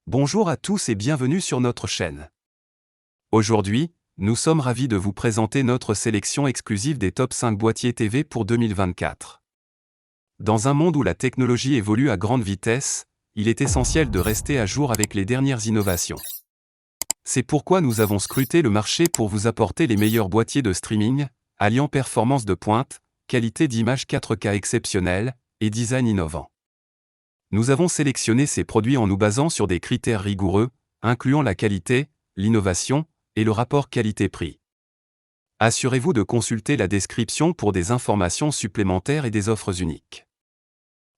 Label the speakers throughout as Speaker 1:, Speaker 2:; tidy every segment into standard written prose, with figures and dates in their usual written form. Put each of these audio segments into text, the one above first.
Speaker 1: Bonjour à tous et bienvenue sur notre chaîne. Aujourd'hui, nous sommes ravis de vous présenter notre sélection exclusive des top 5 boîtiers TV pour 2024. Dans un monde où la technologie évolue à grande vitesse, il est essentiel de rester à jour avec les dernières innovations. C'est pourquoi nous avons scruté le marché pour vous apporter les meilleurs boîtiers de streaming, alliant performance de pointe, qualité d'image 4K exceptionnelle et design innovant. Nous avons sélectionné ces produits en nous basant sur des critères rigoureux, incluant la qualité, l'innovation et le rapport qualité-prix. Assurez-vous de consulter la description pour des informations supplémentaires et des offres uniques.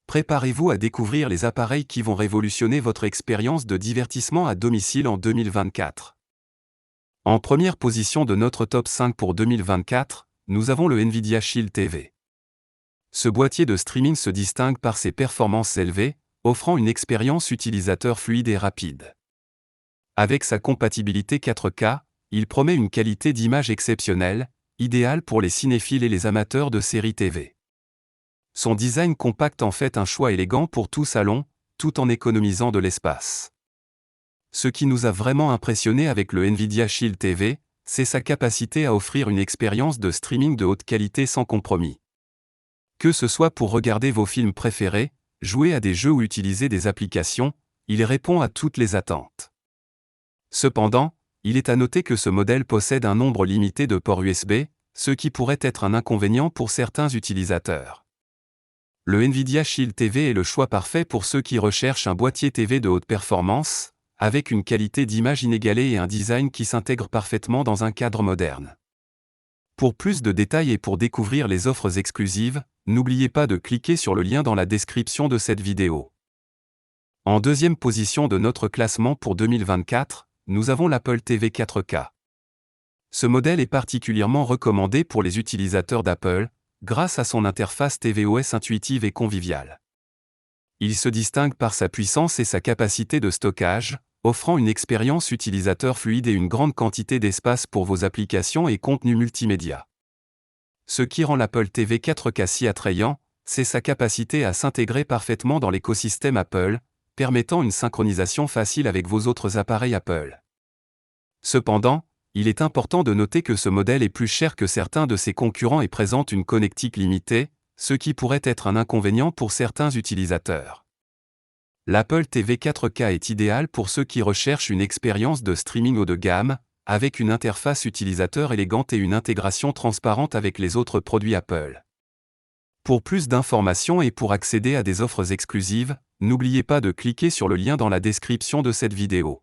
Speaker 1: Préparez-vous à découvrir les appareils qui vont révolutionner votre expérience de divertissement à domicile en 2024. En première position de notre top 5 pour 2024, nous avons le Nvidia Shield TV. Ce boîtier de streaming se distingue par ses performances élevées, offrant une expérience utilisateur fluide et rapide. Avec sa compatibilité 4K, il promet une qualité d'image exceptionnelle, idéale pour les cinéphiles et les amateurs de séries TV. Son design compact en fait un choix élégant pour tout salon, tout en économisant de l'espace. Ce qui nous a vraiment impressionné avec le Nvidia Shield TV, c'est sa capacité à offrir une expérience de streaming de haute qualité sans compromis. Que ce soit pour regarder vos films préférés, jouer à des jeux ou utiliser des applications, il répond à toutes les attentes. Cependant, il est à noter que ce modèle possède un nombre limité de ports USB, ce qui pourrait être un inconvénient pour certains utilisateurs. Le Nvidia Shield TV est le choix parfait pour ceux qui recherchent un boîtier TV de haute performance, avec une qualité d'image inégalée et un design qui s'intègre parfaitement dans un cadre moderne. Pour plus de détails et pour découvrir les offres exclusives, n'oubliez pas de cliquer sur le lien dans la description de cette vidéo. En deuxième position de notre classement pour 2024, nous avons l'Apple TV 4K. Ce modèle est particulièrement recommandé pour les utilisateurs d'Apple, grâce à son interface tvOS intuitive et conviviale. Il se distingue par sa puissance et sa capacité de stockage, offrant une expérience utilisateur fluide et une grande quantité d'espace pour vos applications et contenus multimédia. Ce qui rend l'Apple TV 4K si attrayant, c'est sa capacité à s'intégrer parfaitement dans l'écosystème Apple, permettant une synchronisation facile avec vos autres appareils Apple. Cependant, il est important de noter que ce modèle est plus cher que certains de ses concurrents et présente une connectique limitée, ce qui pourrait être un inconvénient pour certains utilisateurs. L'Apple TV 4K est idéal pour ceux qui recherchent une expérience de streaming haut de gamme, avec une interface utilisateur élégante et une intégration transparente avec les autres produits Apple. Pour plus d'informations et pour accéder à des offres exclusives, n'oubliez pas de cliquer sur le lien dans la description de cette vidéo.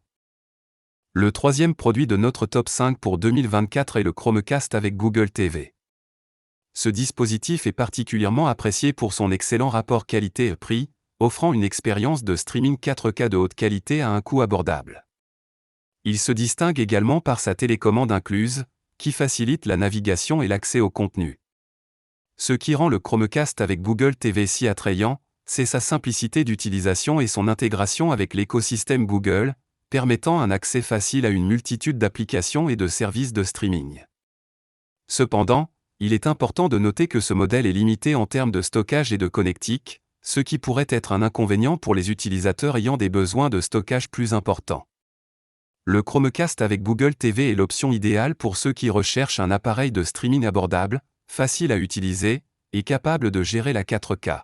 Speaker 1: Le troisième produit de notre top 5 pour 2024 est le Chromecast avec Google TV. Ce dispositif est particulièrement apprécié pour son excellent rapport qualité-prix, offrant une expérience de streaming 4K de haute qualité à un coût abordable. Il se distingue également par sa télécommande incluse, qui facilite la navigation et l'accès au contenu. Ce qui rend le Chromecast avec Google TV si attrayant, c'est sa simplicité d'utilisation et son intégration avec l'écosystème Google, permettant un accès facile à une multitude d'applications et de services de streaming. Cependant, il est important de noter que ce modèle est limité en termes de stockage et de connectique, ce qui pourrait être un inconvénient pour les utilisateurs ayant des besoins de stockage plus importants. Le Chromecast avec Google TV est l'option idéale pour ceux qui recherchent un appareil de streaming abordable, facile à utiliser, et capable de gérer la 4K.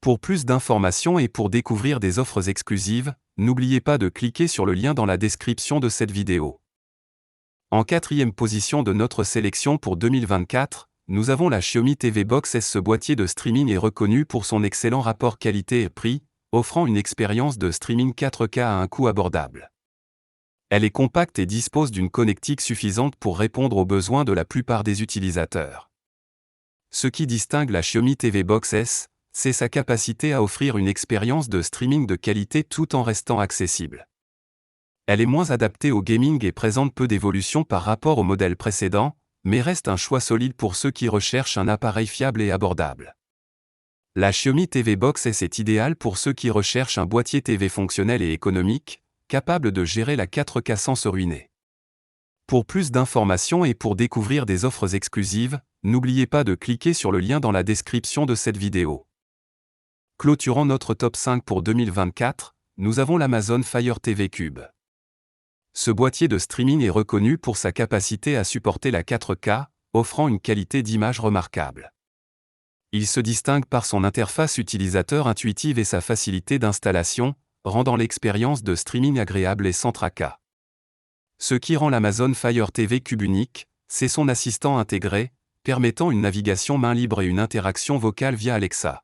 Speaker 1: Pour plus d'informations et pour découvrir des offres exclusives, n'oubliez pas de cliquer sur le lien dans la description de cette vidéo. En quatrième position de notre sélection pour 2024, nous avons la Xiaomi TV Box S. Ce boîtier de streaming est reconnu pour son excellent rapport qualité-prix, offrant une expérience de streaming 4K à un coût abordable. Elle est compacte et dispose d'une connectique suffisante pour répondre aux besoins de la plupart des utilisateurs. Ce qui distingue la Xiaomi TV Box S, c'est sa capacité à offrir une expérience de streaming de qualité tout en restant accessible. Elle est moins adaptée au gaming et présente peu d'évolution par rapport au modèle précédent, mais reste un choix solide pour ceux qui recherchent un appareil fiable et abordable. La Xiaomi TV Box S est idéale pour ceux qui recherchent un boîtier TV fonctionnel et économique, capable de gérer la 4K sans se ruiner. Pour plus d'informations et pour découvrir des offres exclusives, n'oubliez pas de cliquer sur le lien dans la description de cette vidéo. Clôturant notre top 5 pour 2024, nous avons l'Amazon Fire TV Cube. Ce boîtier de streaming est reconnu pour sa capacité à supporter la 4K, offrant une qualité d'image remarquable. Il se distingue par son interface utilisateur intuitive et sa facilité d'installation, rendant l'expérience de streaming agréable et sans tracas. Ce qui rend l'Amazon Fire TV Cube unique, c'est son assistant intégré, permettant une navigation main libre et une interaction vocale via Alexa.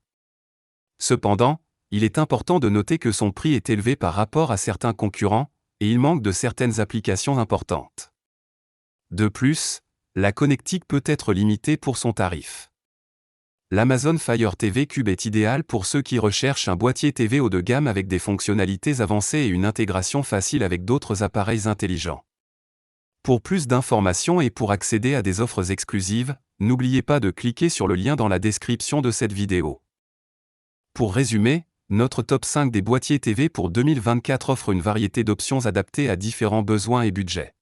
Speaker 1: Cependant, il est important de noter que son prix est élevé par rapport à certains concurrents, et il manque de certaines applications importantes. De plus, la connectique peut être limitée pour son tarif. L'Amazon Fire TV Cube est idéal pour ceux qui recherchent un boîtier TV haut de gamme avec des fonctionnalités avancées et une intégration facile avec d'autres appareils intelligents. Pour plus d'informations et pour accéder à des offres exclusives, n'oubliez pas de cliquer sur le lien dans la description de cette vidéo. Pour résumer, notre top 5 des boîtiers TV pour 2024 offre une variété d'options adaptées à différents besoins et budgets.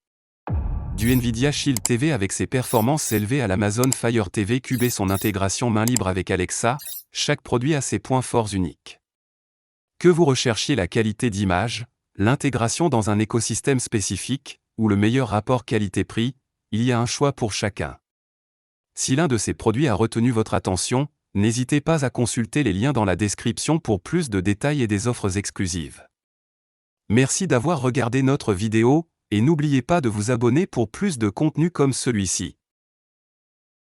Speaker 1: Du Nvidia Shield TV avec ses performances élevées à l'Amazon Fire TV Cube et son intégration main libre avec Alexa, chaque produit a ses points forts uniques. Que vous recherchiez la qualité d'image, l'intégration dans un écosystème spécifique, ou le meilleur rapport qualité-prix, il y a un choix pour chacun. Si l'un de ces produits a retenu votre attention, n'hésitez pas à consulter les liens dans la description pour plus de détails et des offres exclusives. Merci d'avoir regardé notre vidéo, et n'oubliez pas de vous abonner pour plus de contenu comme celui-ci.